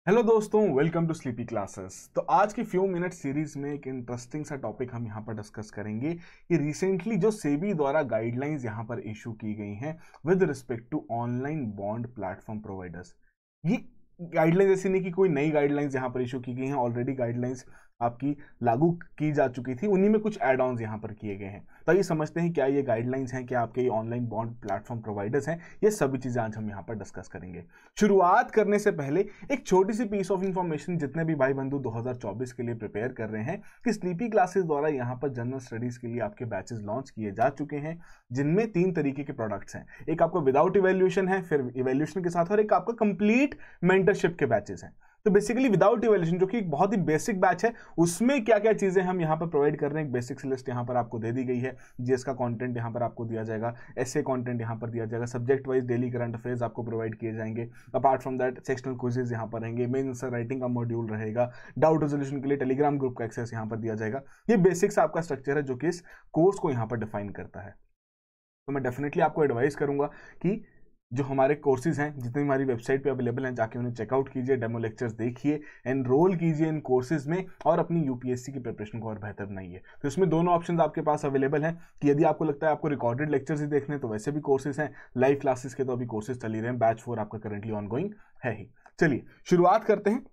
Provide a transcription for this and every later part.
Hello दोस्तों, welcome to sleepy classes. तो आज की फ्यू मिनट सीरीज में एक इंटरेस्टिंग सा टॉपिक हम यहाँ पर डिस्कस करेंगे कि रिसेंटली जो सेबी द्वारा गाइडलाइंस यहाँ पर इशू की गई हैं with respect to online bond platform providers. ये गाइडलाइंस ऐसी नहीं कि कोई नई गाइडलाइंस यहाँ पर इशू की गई हैं, ऑलरेडी गाइडलाइंस आपकी लागू की जा चुकी थी, उन्हीं में कुछ एड ऑन्स यहाँ पर किए गए हैं। तो ये समझते हैं क्या ये गाइडलाइंस हैं, क्या आपके ये ऑनलाइन बॉन्ड प्लेटफॉर्म प्रोवाइडर्स हैं, ये सभी चीज़ें आज हम यहाँ पर डिस्कस करेंगे। शुरुआत करने से पहले एक छोटी सी पीस ऑफ इंफॉर्मेशन जितने भी भाई बंधु 2024 के लिए प्रिपेयर कर रहे हैं कि स्लीपी क्लासेस द्वारा यहाँ पर जनरल स्टडीज के लिए आपके बैचेस लॉन्च किए जा चुके हैं, जिनमें 3 तरीके के प्रोडक्ट्स हैं। एक आपको विदाउट इवैल्यूएशन है, फिर इवैल्यूएशन के साथ, और एक आपका कंप्लीट मेंटरशिप के बैचेस हैं। तो बेसिकली विदाउट इवैल्यूएशन जो कि एक बहुत ही बेसिक बैच है, उसमें क्या क्या चीजें हम यहाँ पर प्रोवाइड कर रहे हैं, एक बेसिक्स लिस्ट यहाँ पर आपको दे दी गई है। जीएस का कंटेंट यहाँ पर आपको दिया जाएगा, एसए कंटेंट यहाँ पर दिया जाएगा, subject wise daily current affairs आपको प्रोवाइड किए जाएंगे। Apart from that sectional quizzes यहाँ पर रहेंगे, मेन आंसर राइटिंग का मॉड्यूल रहेगा, डाउट रेजोल्यूशन के लिए टेलीग्राम ग्रुप का एक्सेस यहाँ पर दिया जाएगा। ये बेसिक्स आपका स्ट्रक्चर है जो कि इस कोर्स को यहाँ पर डिफाइन करता है। तो मैं डेफिनेटली आपको एडवाइस करूंगा कि जो हमारे कोर्सेज हैं, जितने हमारी वेबसाइट पे अवेलेबल हैं, जाके उन्हें चेकआउट कीजिए, डेमो लेक्चर्स देखिए, एनरोल कीजिए इन कोर्सेज में और अपनी यूपीएससी की प्रिपरेशन को और बेहतर बनाइए। तो इसमें दोनों ऑप्शंस आपके पास अवेलेबल हैं कि यदि आपको लगता है आपको रिकॉर्डेड लेक्चर्स ही देखने, तो वैसे भी कोर्सेज हैं। लाइव क्लासेस के तो अभी कोर्सेज चल ही रहे हैं, बैच 4 आपका करंटली ऑनगोइंग है ही। चलिए शुरुआत करते हैं।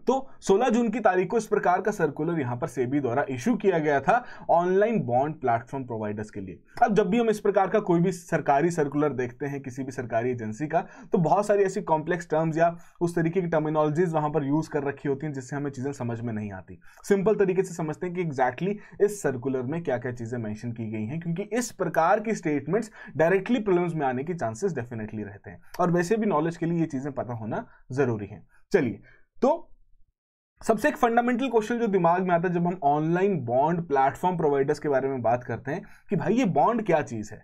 तो 16 जून की तारीख को इस प्रकार का सर्कुलर यहां पर सेबी द्वारा इशू किया गया था ऑनलाइन बॉन्ड प्लेटफॉर्म प्रोवाइडर्स के लिए। अब जब भी हम इस प्रकार का कोई भी सरकारी सर्कुलर देखते हैं किसी भी सरकारी एजेंसी का, तो बहुत सारी ऐसी कॉम्प्लेक्स टर्म्स या उस तरीके की टर्मिनोलॉजीज वहां पर यूज कर रखी होती हैं जिससे हमें चीजें समझ में नहीं आती। सिंपल तरीके से समझते हैं कि एग्जैक्टली इस सर्कुलर में क्या क्या चीजें मेंशन की गई हैं, क्योंकि इस प्रकार की स्टेटमेंट्स डायरेक्टली प्रीलिम्स में आने की चांसेस डेफिनेटली रहते हैं और वैसे भी नॉलेज के लिए ये चीजें पता होना जरूरी है। चलिए, तो सबसे एक फंडामेंटल क्वेश्चन जो दिमाग में आता है जब हम ऑनलाइन बॉन्ड प्लेटफॉर्म प्रोवाइडर्स के बारे में बात करते हैं कि भाई ये बॉन्ड क्या चीज है,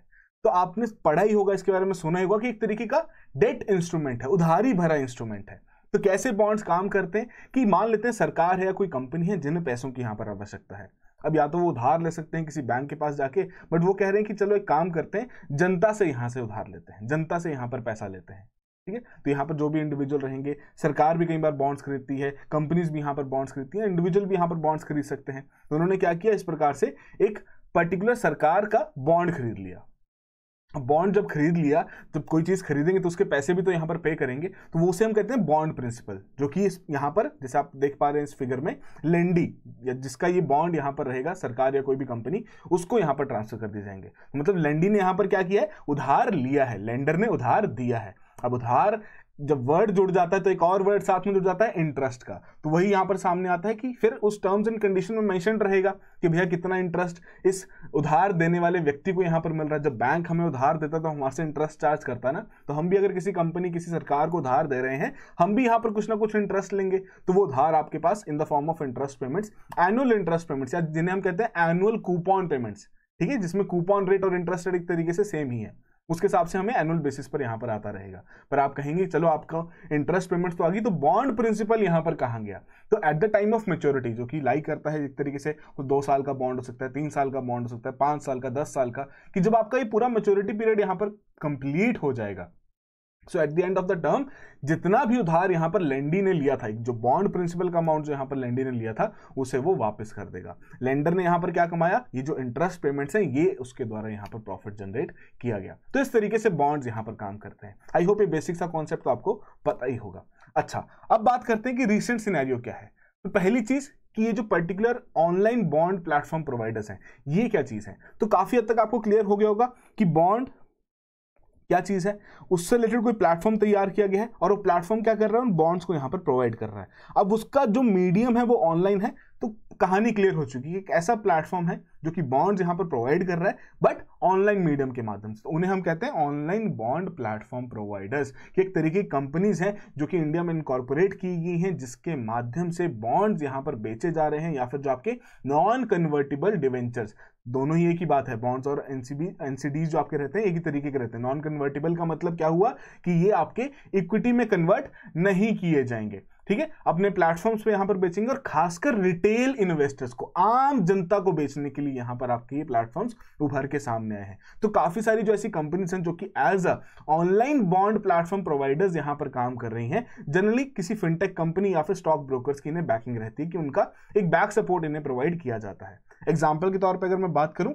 तो आपने पढ़ा ही होगा, इसके बारे में सुना ही होगा कि एक तरीके का डेट इंस्ट्रूमेंट है, उधारी भरा इंस्ट्रूमेंट है। तो कैसे बॉन्ड्स काम करते हैं कि मान लेते हैं सरकार है या कोई कंपनी है जिन्हें पैसों की यहां पर आवश्यकता है। अब या तो वो उधार ले सकते हैं किसी बैंक के पास जाके, बट वो कह रहे हैं कि चलो एक काम करते हैं, जनता से यहां से उधार लेते हैं, जनता से यहां पर पैसा लेते हैं। ठीक है, तो यहाँ पर जो भी इंडिविजुअल रहेंगे, सरकार भी कई बार बॉन्ड्स खरीदती है, कंपनीज भी यहाँ पर बॉन्ड्स खरीदती हैं, इंडिविजुअल भी यहाँ पर बॉन्ड्स खरीद सकते हैं। तो उन्होंने क्या किया, इस प्रकार से एक पर्टिकुलर सरकार का बॉन्ड खरीद लिया। बॉन्ड जब खरीद लिया, जब कोई चीज खरीदेंगे तो उसके पैसे भी तो यहाँ पर पे करेंगे, तो वो उसे हम कहते हैं बॉन्ड प्रिंसिपल, जो कि यहाँ पर जैसे आप देख पा रहे हैं इस फिगर में, लेंडी या जिसका ये बॉन्ड यहाँ पर रहेगा, सरकार या कोई भी कंपनी, उसको यहाँ पर ट्रांसफर कर दिए जाएंगे। मतलब लेंडी ने यहाँ पर क्या किया है, उधार लिया है, लेंडर ने उधार दिया है। अब उधार जब वर्ड जुड़ जाता है तो एक और वर्ड साथ में जुड़ जाता है, इंटरेस्ट का। तो वही यहां पर सामने आता है कि फिर उस टर्म्स एंड कंडीशन में मेंशन रहेगा कि भैया कितना इंटरेस्ट इस उधार देने वाले व्यक्ति को यहां पर मिल रहा है। जब बैंक हमें उधार देता है तो हमारे से इंटरेस्ट चार्ज करता है ना, तो हम भी अगर किसी कंपनी किसी सरकार को उधार दे रहे हैं, हम भी यहां पर कुछ ना कुछ इंटरेस्ट लेंगे। तो वो उधार आपके पास in the form of interest payments, annual interest payments, या जिन्हें हम कहते हैं एनुअल कूपन पेमेंट्स। ठीक है, जिसमें कूपन रेट और इंटरेस्ट रेट एक तरीके से सेम ही है, उसके हिसाब से हमें एनुअल बेसिस पर यहां पर आता रहेगा। पर आप कहेंगे चलो आपका इंटरेस्ट पेमेंट्स तो आ गई, तो बॉन्ड प्रिंसिपल यहां पर कहां गया। तो at the time of maturity, जो कि लाइक करता है एक तरीके से, वो 2 साल का बॉन्ड हो सकता है, 3 साल का बॉन्ड हो सकता है, 5 साल का, 10 साल का, कि जब आपका ये पूरा मैच्योरिटी पीरियड यहां पर कंप्लीट हो जाएगा, so at the end of the term जितना भी उधार यहां पर लेंडी ने लिया था, जो बॉन्ड प्रिंसिपल का अमाउंट जो यहां पर लेंडी ने लिया था, उसे वो वापस कर देगा। लेंडर ने यहां पर क्या कमाया, ये जो इंटरेस्ट पेमेंट्स हैं, ये उसके द्वारा यहां पर प्रॉफिट जनरेट किया गया। तो इस तरीके से बॉन्ड्स यहां पर काम करते हैं। आई होप ये बेसिक सा कॉन्सेप्ट तो आपको पता ही होगा। अच्छा, अब बात करते हैं कि रिसेंट सिनेरियो क्या है। तो पहली चीज कि ये जो particular online bond platform providers हैं, ये क्या चीज है, तो काफी हद तक आपको क्लियर हो गया होगा कि बॉन्ड क्या चीज है, उससे रिलेटेड कोई प्लेटफॉर्म तैयार किया गया है और वो प्लेटफॉर्म क्या कर रहा है, उन बॉन्ड्स को यहां पर प्रोवाइड कर रहा है। अब उसका जो मीडियम है वो ऑनलाइन है, तो कहानी क्लियर हो चुकी है। एक ऐसा प्लेटफॉर्म है जो कि बॉन्ड्स यहां पर प्रोवाइड कर रहा है, बट ऑनलाइन मीडियम के माध्यम से, तो उन्हें हम कहते हैं ऑनलाइन बॉन्ड प्लेटफॉर्म प्रोवाइडर्स। कि एक तरीके की कंपनीज हैं जो कि इंडिया में इनकॉर्पोरेट की गई हैं, जिसके माध्यम से बॉन्ड्स यहां पर बेचे जा रहे हैं, या फिर जो आपके नॉन कन्वर्टिबल डिवेंचर्स, दोनों ही एक ही बात है, बॉन्ड्स और एनसीडीज जो आपके रहते हैं एक ही तरीके के रहते हैं। नॉन कन्वर्टिबल का मतलब क्या हुआ कि ये आपके इक्विटी में कन्वर्ट नहीं किए जाएंगे। ठीक है, अपने प्लेटफॉर्म्स पे यहां पर बेचेंगे और खासकर रिटेल इन्वेस्टर्स को, आम जनता को बेचने के लिए यहां पर आपके ये प्लेटफॉर्म्स उभर के सामने आए हैं। तो काफी सारी जो ऐसी कंपनीज हैं जो कि as a online bond platform providers यहां पर काम कर रही हैं, जनरली किसी फिनटेक कंपनी या फिर स्टॉक ब्रोकर्स की इन्हें बैकिंग रहती है कि उनका एक बैक सपोर्ट इन्हें प्रोवाइड किया जाता है। एग्जाम्पल के तौर पर अगर मैं बात करूं,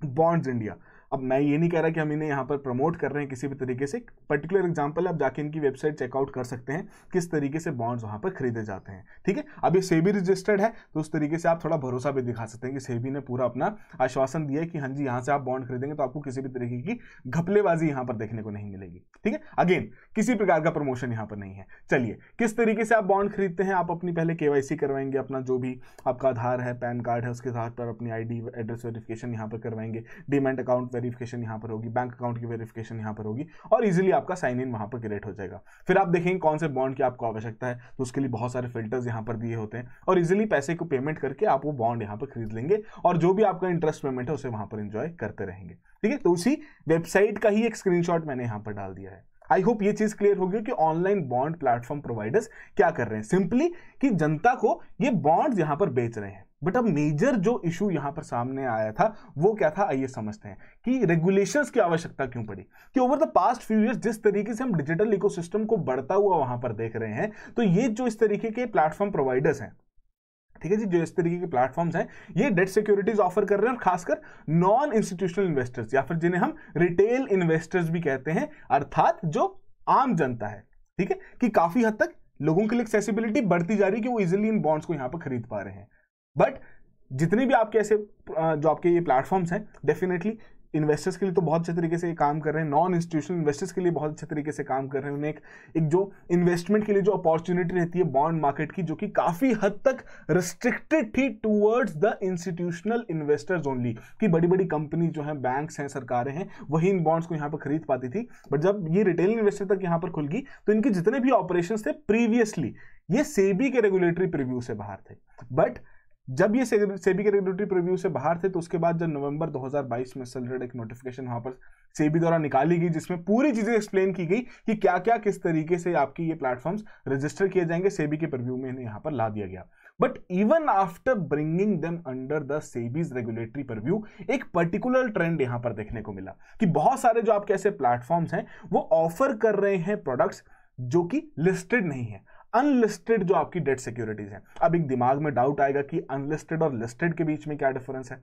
बॉन्ड्स इंडिया, अब मैं ये नहीं कह रहा कि हम इन्हें यहाँ पर प्रमोट कर रहे हैं किसी भी तरीके से, पर्टिकुलर एग्जांपल आप जाके इनकी वेबसाइट चेकआउट कर सकते हैं किस तरीके से बॉन्ड्स वहाँ पर खरीदे जाते हैं। ठीक है, अब ये सेबी रजिस्टर्ड है तो उस तरीके से आप थोड़ा भरोसा भी दिखा सकते हैं कि सेबी ने पूरा अपना आश्वासन दिया है कि हाँ जी यहाँ से आप बॉन्ड खरीदेंगे तो आपको किसी भी तरीके की घपलेबाजी यहाँ पर देखने को नहीं मिलेगी। ठीक है, अगेन किसी प्रकार का प्रमोशन यहाँ पर नहीं है। चलिए, किस तरीके से आप बॉन्ड खरीदते हैं, आप अपनी पहले केवाईसी करवाएंगे, अपना जो भी आपका आधार है, पैन कार्ड है, उसके आधार पर अपनी आईडी एड्रेस वेरिफिकेशन यहाँ पर करवाएंगे, डीमैट अकाउंट वेरिफिकेशन यहाँ पर होगी, बैंक अकाउंट की वेरिफिकेशन यहां पर होगी और इजीली आपका साइन इन वहां पर क्रिएट हो जाएगा। फिर आप देखेंगे कौन से बॉन्ड की आपको आवश्यकता है, तो उसके लिए बहुत सारे फिल्टर्स यहां पर दिए होते हैं और इजीली पैसे को पेमेंट करके आप वो बॉन्ड यहां पर खरीद लेंगे और जो भी आपका इंटरेस्ट पेमेंट है उसे वहां पर एंजॉय करते रहेंगे। ठीक है, तो उसी वेबसाइट का ही एक स्क्रीनशॉट मैंने यहां पर डाल दिया है। आई होप ये चीज क्लियर होगी कि ऑनलाइन बॉन्ड प्लेटफॉर्म प्रोवाइडर्स क्या कर रहे हैं, सिंपली कि जनता को ये बॉन्ड्स यहां पर बेच रहे हैं। बट अब मेजर जो इशू यहां पर सामने आया था वो क्या था, आइए समझते हैं कि रेगुलेशंस की आवश्यकता क्यों पड़ी। कि over the past few years जिस तरीके से हम डिजिटल इकोसिस्टम को बढ़ता हुआ वहां पर देख रहे हैं, तो ये जो इस तरीके के प्लेटफॉर्म प्रोवाइडर्स हैं, ठीक है जी, जो इस तरीके के प्लेटफॉर्म्स हैं, ये डेट सिक्योरिटीज ऑफर कर रहे हैं और खासकर नॉन इंस्टीट्यूशनल इन्वेस्टर्स या फिर जिन्हें हम रिटेल इन्वेस्टर्स भी कहते हैं, अर्थात जो आम जनता है। ठीक है, कि काफी हद तक लोगों के लिए एक्सेसिबिलिटी बढ़ती जा रही है कि वो इजीली इन बॉन्ड्स को यहां पर खरीद पा रहे हैं। बट जितने भी आपके ऐसे जो आपके ये प्लेटफॉर्म्स हैं, डेफिनेटली इन्वेस्टर्स के लिए तो बहुत अच्छे तरीके से काम कर रहे हैं, नॉन इंस्टीट्यूशनल इन्वेस्टर्स के लिए बहुत अच्छे तरीके से काम कर रहे हैं। उन्हें एक जो इन्वेस्टमेंट के लिए जो अपॉर्चुनिटी रहती है बॉन्ड मार्केट की, जो कि काफी हद तक रिस्ट्रिक्टेड थी towards the institutional investors only, कि बड़ी बड़ी कंपनी जो है, बैंक्स हैं, सरकारें हैं, वही इन बॉन्ड्स को यहाँ पर खरीद पाती थी। बट जब ये रिटेल इन्वेस्टर तक यहाँ पर खुल गई तो इनके जितने भी ऑपरेशन थे प्रीवियसली ये सेबी के रेगुलेटरी प्रीव्यू से बाहर थे। बट जब ये सेबी के रेगुलेटरी प्रीव्यू से बाहर थे तो उसके बाद जब नवंबर 2022 में रिलेटेड एक नोटिफिकेशन वहां पर सेबी द्वारा निकाली गई, जिसमें पूरी चीजें एक्सप्लेन की गई कि क्या क्या किस तरीके से आपकी ये प्लेटफॉर्म्स रजिस्टर किए जाएंगे, सेबी के प्रीव्यू में इन्हें यहां पर ला दिया गया। But even after bringing them under the SEBI's regulatory preview, एक पर्टिकुलर ट्रेंड यहां पर देखने को मिला कि बहुत सारे जो आपके ऐसे प्लेटफॉर्म्स हैं वो ऑफर कर रहे हैं प्रोडक्ट्स जो कि लिस्टेड नहीं है, अनलिस्टेड जो आपकी डेट सिक्योरिटीज हैं। अब एक दिमाग में डाउट आएगा कि अनलिस्टेड और लिस्टेड के बीच में क्या डिफरेंस है।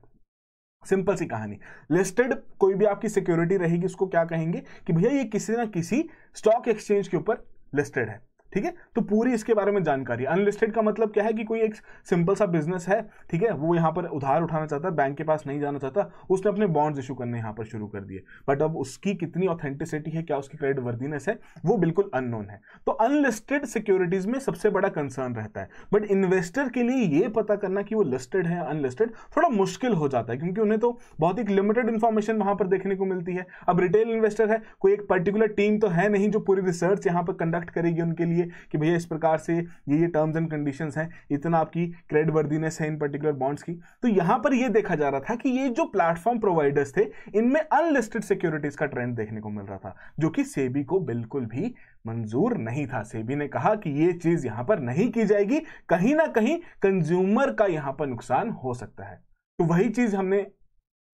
सिंपल सी कहानी, लिस्टेड कोई भी आपकी सिक्योरिटी रहेगी उसको क्या कहेंगे कि भैया ये किसी ना किसी स्टॉक एक्सचेंज के ऊपर लिस्टेड है। ठीक है, तो पूरी इसके बारे में जानकारी। अनलिस्टेड का मतलब क्या है कि कोई एक सिंपल सा बिजनेस है, ठीक है, वो यहाँ पर उधार उठाना चाहता है, बैंक के पास नहीं जाना चाहता, उसने अपने बॉन्ड्स इशू करने यहाँ पर शुरू कर दिए। बट अब उसकी कितनी ऑथेंटिसिटी है, क्या उसकी क्रेडिट वर्दीनेस है, वो बिल्कुल अननोन है। तो अनलिस्टेड सिक्योरिटीज में सबसे बड़ा कंसर्न रहता है। बट इन्वेस्टर के लिए ये पता करना कि वो लिस्टेड है अनलिस्टेड थोड़ा मुश्किल हो जाता है, क्योंकि उन्हें तो बहुत ही लिमिटेड इंफॉर्मेशन वहां पर देखने को मिलती है। अब रिटेल इन्वेस्टर है, कोई एक पर्टिकुलर टीम तो है नहीं जो पूरी रिसर्च यहाँ पर कंडक्ट करेगी उनके लिए कि भैया इस प्रकार से ये टर्म्स एंड कंडीशंस हैं, इतना आपकी क्रेडिट वर्दीनेस है इन पर्टिकुलर बॉन्ड्स की। तो यहां पर ये देखा जा रहा था कि ये जो प्लेटफॉर्म प्रोवाइडर्स थे इनमें अनलिस्टेड सिक्योरिटीज का ट्रेंड देखने को मिल रहा था, जो कि सेबी को बिल्कुल भी मंजूर नहीं था। सेबी ने कहा कि ये चीज यहां पर नहीं की जाएगी, कहीं ना कहीं कंज्यूमर का यहां पर नुकसान हो सकता है। तो वही चीज हमने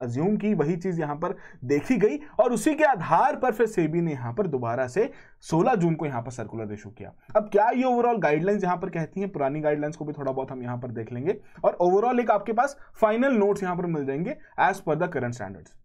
अज्यूम की, वही चीज यहां पर देखी गई और उसी के आधार पर फिर सेबी ने यहां पर दोबारा से 16 जून को यहां पर सर्कुलर इशू किया। अब क्या ये ओवरऑल गाइडलाइंस यहां पर कहती हैं, पुरानी गाइडलाइंस को भी थोड़ा बहुत हम यहां पर देख लेंगे और ओवरऑल एक आपके पास फाइनल नोट्स यहां पर मिल जाएंगे as per the current standards.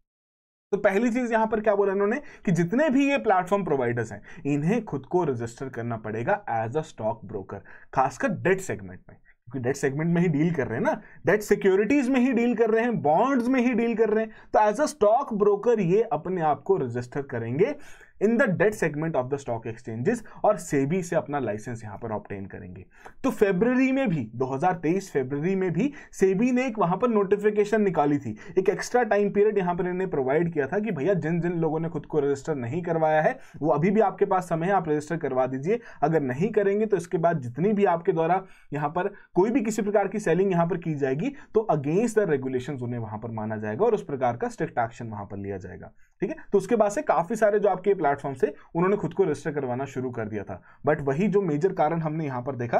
तो पहली चीज यहां पर क्या बोला इन्होंने कि जितने भी ये प्लेटफॉर्म प्रोवाइडर्स हैं इन्हें खुद को रजिस्टर करना पड़ेगा एज अ स्टॉक ब्रोकर, खासकर डेट सेगमेंट में, क्योंकि डेट सेगमेंट में ही डील कर रहे हैं ना, डेट सिक्योरिटीज में ही डील कर रहे हैं, बॉन्ड्स में ही डील कर रहे हैं। तो एज अ स्टॉक ब्रोकर ये अपने आप को रजिस्टर करेंगे in the debt segment of the stock exchanges और सेबी से अपना लाइसेंस यहां पर ऑब्टेन करेंगे। तो फरवरी में भी 2023 फरवरी में भी सेबी ने एक वहां पर नोटिफिकेशन निकाली थी, एक एक्स्ट्रा टाइम पीरियड यहां पर इन्हें प्रोवाइड किया था कि भैया जिन जिन लोगों ने खुद को रजिस्टर नहीं करवाया है वो अभी भी आपके पास समय है, आप रजिस्टर करवा दीजिए। अगर नहीं करेंगे तो इसके बाद जितनी भी आपके द्वारा यहां पर कोई भी किसी प्रकार की सेलिंग यहां पर की जाएगी तो अगेंस्ट द रेगुलेशंस उन्हें वहां पर माना जाएगा और उस प्रकार का स्ट्रिक्ट एक्शन वहां पर लिया जाएगा। ठीक है, तो उसके बाद से काफी सारे जो आपके प्लेटफॉर्म से उन्होंने खुद को रजिस्टर करवाना शुरू कर दिया था। बट वही जो मेजर कारण हमने यहां पर देखा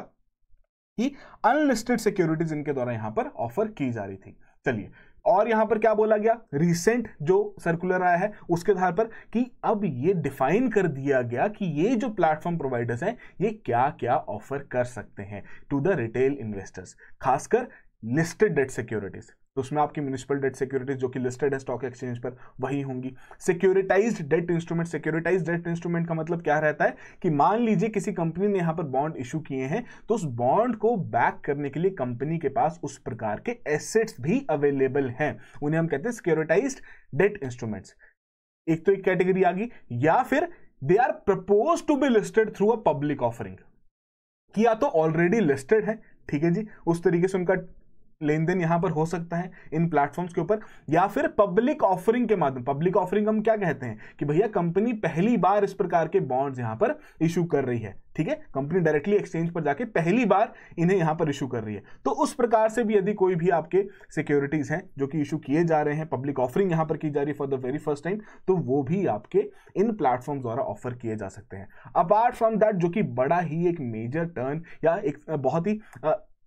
कि अनलिस्टेड सिक्योरिटीज इनके द्वारा यहां पर ऑफर की जा रही थी। चलिए, और यहां पर क्या बोला गया, रिसेंट जो सर्कुलर आया है उसके आधार पर कि अब ये डिफाइन कर दिया गया कि ये जो प्लेटफॉर्म प्रोवाइडर्स हैं ये क्या क्या ऑफर कर सकते हैं टू द रिटेल इन्वेस्टर्स, खासकर लिस्टेड डेट सिक्योरिटीज। तो उसमें आपकी म्युनिसिपल डेट सिक्योरिटीज जो कि लिस्टेड है स्टॉक एक्सचेंज पर वही होंगी। सिक्योरिटाइज्ड डेट इंस्ट्रूमेंट, सिक्योरिटाइज्ड डेट इंस्ट्रूमेंट का मतलब क्या रहता है कि मान लीजिए किसी कंपनी ने यहां पर बॉन्ड इशू किए हैं तो उस बॉन्ड को बैक करने के लिए कंपनी के पास उस प्रकार के एसेट्स भी अवेलेबल हैं, उन्हें हम कहते हैं सिक्योरिटाइज्ड डेट इंस्ट्रूमेंट्स। एक तो एक कैटेगरी आ गई, या फिर they are propose to be listed through a public offering, कि या तो ऑलरेडी लिस्टेड है, ठीक है जी, उस तरीके से उनका लेन देन यहां पर हो सकता है इन प्लेटफॉर्म्स के ऊपर, या फिर पब्लिक ऑफरिंग के माध्यम। पब्लिक ऑफरिंग हम क्या कहते हैं कि भैया कंपनी पहली बार इस प्रकार के बॉन्ड्स यहां पर इशू कर रही है, ठीक है, कंपनी डायरेक्टली एक्सचेंज पर जाके पहली बार इन्हें यहां पर इशू कर रही है। तो उस प्रकार से भी यदि कोई भी आपके सिक्योरिटीज हैं जो कि इशू किए जा रहे हैं, पब्लिक ऑफरिंग यहां पर की जा रही है for the very first time, तो वो भी आपके इन प्लेटफॉर्म द्वारा ऑफर किए जा सकते हैं। अपार्ट फ्रॉम दैट, जो कि बड़ा ही एक मेजर टर्न या एक बहुत ही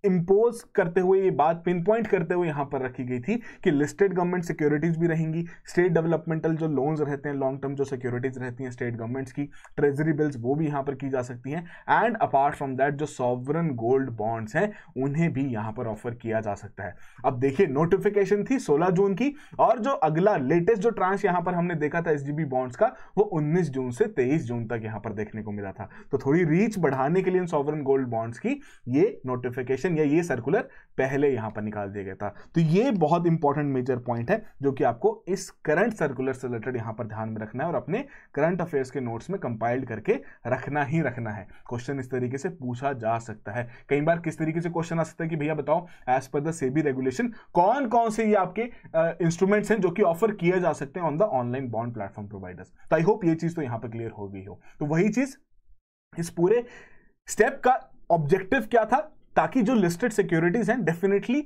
इंपोज करते हुए ये बात पिन पॉइंट करते हुए यहां पर रखी गई थी कि लिस्टेड गवर्नमेंट सिक्योरिटीज भी रहेंगी, स्टेट डेवलपमेंटल जो लोन्स रहते हैं, लॉन्ग टर्म जो सिक्योरिटीज रहती हैं स्टेट गवर्नमेंट्स की, ट्रेजरी बिल्स वो भी यहां पर की जा सकती हैं, एंड अपार्ट फ्रॉम दैट जो सॉवरन गोल्ड बॉन्ड्स हैं उन्हें भी यहां पर ऑफर किया जा सकता है। अब देखिए, नोटिफिकेशन थी 16 जून की, और जो अगला लेटेस्ट जो ट्रांस यहां पर हमने देखा था एसजीबी बॉन्ड्स का, वो 19 जून से 23 जून तक यहां पर देखने को मिला था। तो थोड़ी रीच बढ़ाने के लिए इन सॉवरन गोल्ड बॉन्ड्स की ये नोटिफिकेशन या ये सर्कुलर पहले यहां पर निकाल दिया गया था। तो ये बहुत इंपॉर्टेंट मेजर पॉइंट है जो कि आपको इस करंट सर्कुलर से रिलेटेड यहां पर ध्यान में रखना है और अपने करंट अफेयर्स के नोट्स में कंपाइल्ड करके रखना ही रखना है। क्वेश्चन इस तरीके से पूछा जा सकता है। कई बार किस तरीके से क्वेश्चन आ सकता है कि भैया बताओ as per the SEBI regulation कौन कौन से ये आपके इंस्ट्रूमेंट्स हैं जो कि ऑफर किए जा सकते हैं on the online bond platform providers. तो आई होप ये चीज तो यहां पर क्लियर हो गई हो। तो वही चीज इस पूरे स्टेप का ऑब्जेक्टिव क्या था, ताकि जो लिस्टेड सिक्योरिटीज हैं डेफिनेटली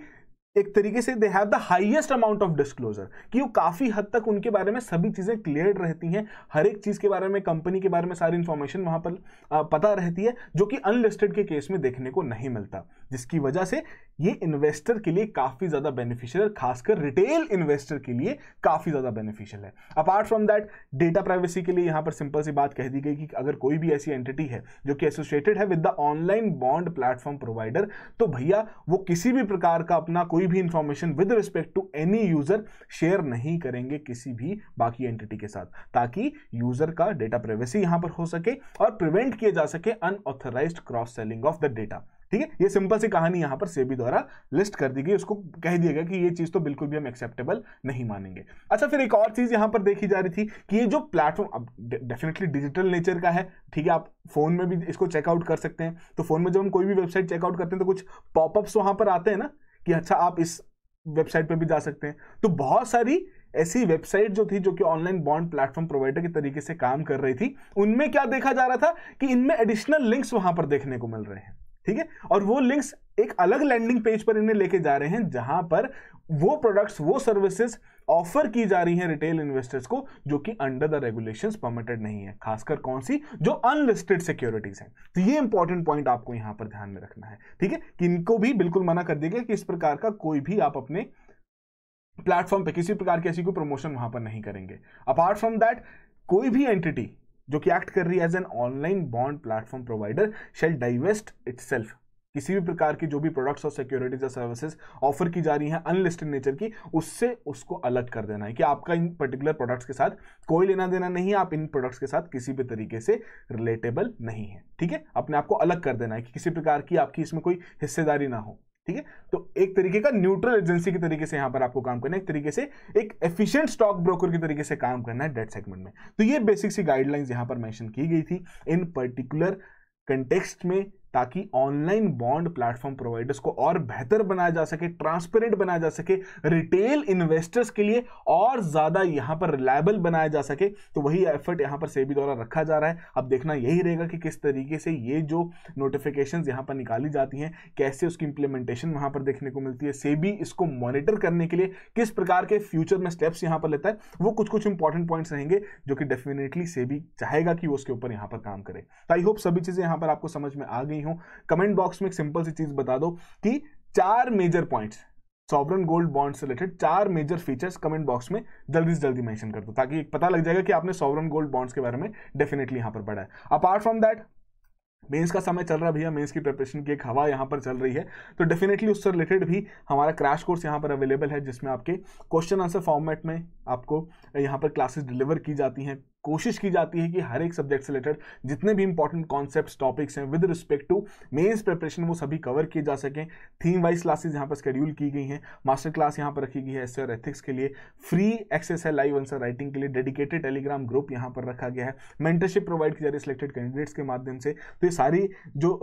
एक तरीके से they have the highest amount of disclosure, कि वो काफी हद तक उनके बारे में सभी चीजें क्लियर रहती हैं, हर एक चीज के बारे में, कंपनी के बारे में सारी इंफॉर्मेशन वहां पर पता रहती है, जो कि अनलिस्टेड के केस में देखने को नहीं मिलता, जिसकी वजह से ये इन्वेस्टर के लिए काफी ज्यादा बेनिफिशियल है, खासकर रिटेल इन्वेस्टर के लिए काफी ज्यादा बेनिफिशियल है। Apart from that, data privacy के लिए यहां पर सिंपल सी बात कह दी गई कि अगर कोई भी ऐसी एंटिटी है जो कि एसोसिएटेड है with the online bond platform provider, तो भैया वो किसी भी प्रकार का अपना कोई भी information with respect to any user share नहीं करेंगे किसी भी बाकी एंटिटी के साथ, ताकि यूजर का डेटा प्राइवेसी यहां पर हो सके और प्रिवेंट किया जा सके unauthorised cross selling of the data. ठीक है, ये सिंपल सी कहानी यहां पर सेबी द्वारा लिस्ट कर दी गई, उसको कह दिया गया कि ये चीज तो बिल्कुल भी हम एक्सेप्टेबल नहीं मानेंगे। अच्छा, फिर एक और चीज यहां पर देखी जा रही थी कि ये जो प्लेटफॉर्म अब डेफिनेटली डिजिटल नेचर का है, ठीक है, आप फोन में भी इसको चेकआउट कर सकते हैं। तो फोन में जब हम कोई भी वेबसाइट चेकआउट करते हैं तो कुछ पॉपअप्स वहां पर आते हैं ना कि अच्छा आप इस वेबसाइट पे भी जा सकते हैं। तो बहुत सारी ऐसी वेबसाइट जो थी जो कि ऑनलाइन बॉन्ड प्लेटफॉर्म प्रोवाइडर के तरीके से काम कर रही थी, उनमें क्या देखा जा रहा था कि इनमें एडिशनल लिंक्स वहां पर देखने को मिल रहे हैं, ठीक है, और वो लिंक्स एक अलग लैंडिंग पेज पर इन्हें लेके जा रहे हैं जहां पर वो प्रोडक्ट्स, वो सर्विसेज ऑफर की जा रही हैं रिटेल इन्वेस्टर्स को जो कि अंडर द रेगुलेशंस परमिटेड नहीं है, खासकर कौन सी, जो अनलिस्टेड सिक्योरिटीज हैं। तो ये इंपॉर्टेंट पॉइंट आपको यहां पर ध्यान में रखना है, ठीक है, कि इनको भी बिल्कुल मना कर दिया गया कि इस प्रकार का कोई भी आप अपने प्लेटफॉर्म पे किसी प्रकार की ऐसी कोई प्रमोशन वहां पर नहीं करेंगे। अपार्ट फ्रॉम दैट, कोई भी एंटिटी जो कि एक्ट कर रही है as an online bond platform provider shall divest itself, किसी भी प्रकार की जो भी प्रोडक्ट्स और सिक्योरिटीज या सर्विसेज ऑफर की जा रही हैं अनलिस्टेड नेचर की, उससे उसको अलग कर देना है कि आपका इन पर्टिकुलर प्रोडक्ट्स के साथ कोई लेना देना नहीं है, आप इन प्रोडक्ट्स के साथ किसी भी तरीके से रिलेटेबल नहीं है, ठीक है, अपने आप को अलग कर देना है कि किसी प्रकार की आपकी इसमें कोई हिस्सेदारी ना हो, ठीक है। तो एक तरीके का न्यूट्रल एजेंसी के तरीके से यहां पर आपको काम करना है, एक तरीके से एक एफिशिएंट स्टॉक ब्रोकर के तरीके से काम करना है डेट सेगमेंट में। तो ये बेसिक सी गाइडलाइंस यहां पर मेंशन की गई थी इन पर्टिकुलर कंटेक्स्ट में ताकि ऑनलाइन बॉन्ड प्लेटफॉर्म प्रोवाइडर्स को और बेहतर बनाया जा सके, ट्रांसपेरेंट बनाया जा सके, रिटेल इन्वेस्टर्स के लिए और ज्यादा यहां पर रिलायबल बनाया जा सके। तो वही एफर्ट यहां पर सेबी द्वारा रखा जा रहा है। अब देखना यही रहेगा कि किस तरीके से ये जो नोटिफिकेशंस यहां पर निकाली जाती हैं, कैसे उसकी इंप्लीमेंटेशन वहां पर देखने को मिलती है, सेबी इसको मॉनिटर करने के लिए किस प्रकार के फ्यूचर में स्टेप्स यहां पर लेता है, वो कुछ कुछ इंपॉर्टेंट पॉइंट्स रहेंगे जो कि डेफिनेटली सेबी चाहेगा कि वो उसके ऊपर यहां पर काम करे। तो आई होप सभी चीजें यहां पर आपको समझ में आ गई हो। कमेंट बॉक्स में एक सिंपल सी चीज बता दो कि 4 major points sovereign gold bond से related, 4 major features comment box में जल्दी से जल्दी मेंशन कर दो, ताकि पता लग जाएगा कि आपने सॉवरेन गोल्ड बॉन्ड्स के बारे में डेफिनेटली यहां पर पढ़ा है। अपार्ट फ्रॉम दैट, मेंस का समय चल रहा है भैया, मेंस की प्रिपरेशन की एक हवा यहाँ पर चल रही है, तो डेफिनेटली उससे रिलेटेड भी हमारा क्रैश कोर्स यहाँ पर अवेलेबल है, जिसमें आपके क्वेश्चन आंसर फॉर्मेट में आपको यहाँ पर क्लासेस डिलीवर की जाती हैं। कोशिश की जाती है कि हर एक सब्जेक्ट से रिलेटेड जितने भी इंपॉर्टेंट कॉन्सेप्ट्स, टॉपिक्स हैं with respect to mains preparation, वो सभी कवर किए जा सकें। थीम वाइज क्लासेस यहाँ पर शेड्यूल की गई हैं। मास्टर क्लास यहाँ पर रखी गई है एसए और एथिक्स के लिए, फ्री एक्सेस है लाइव आंसर राइटिंग के लिए, डेडिकेटेड टेलीग्राम ग्रुप यहाँ पर रखा गया है, मेंटरशिप प्रोवाइड की जा रही है सिलेक्टेड कैंडिडेट्स के माध्यम से। तो ये सारी जो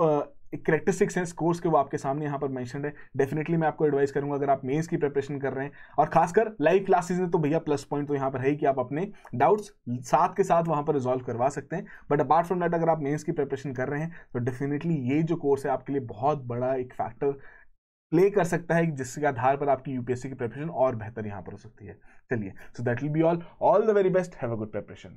कैरेक्टरिस्टिक्स हैं इस कोर्स के, वो आपके सामने यहाँ पर मेंशन्ड है। डेफिनेटली मैं आपको एडवाइस करूंगा, अगर आप मेंस की प्रिपरेशन कर रहे हैं और खासकर लाइव क्लासेस में, तो भैया प्लस पॉइंट तो यहाँ पर है कि आप अपने डाउट्स साथ के साथ वहाँ पर रिजॉल्व करवा सकते हैं। बट अपार्ट फ्रॉम दैट, अगर आप मेंस की प्रिपरेशन कर रहे हैं तो डेफिनेटली ये जो कोर्स है आपके लिए बहुत बड़ा एक फैक्टर प्ले कर सकता है, जिसके आधार पर आपकी यूपीएससी की प्रिपरेशन और बेहतर यहाँ पर हो सकती है। चलिए, so that will be all the very best, have a good preparation.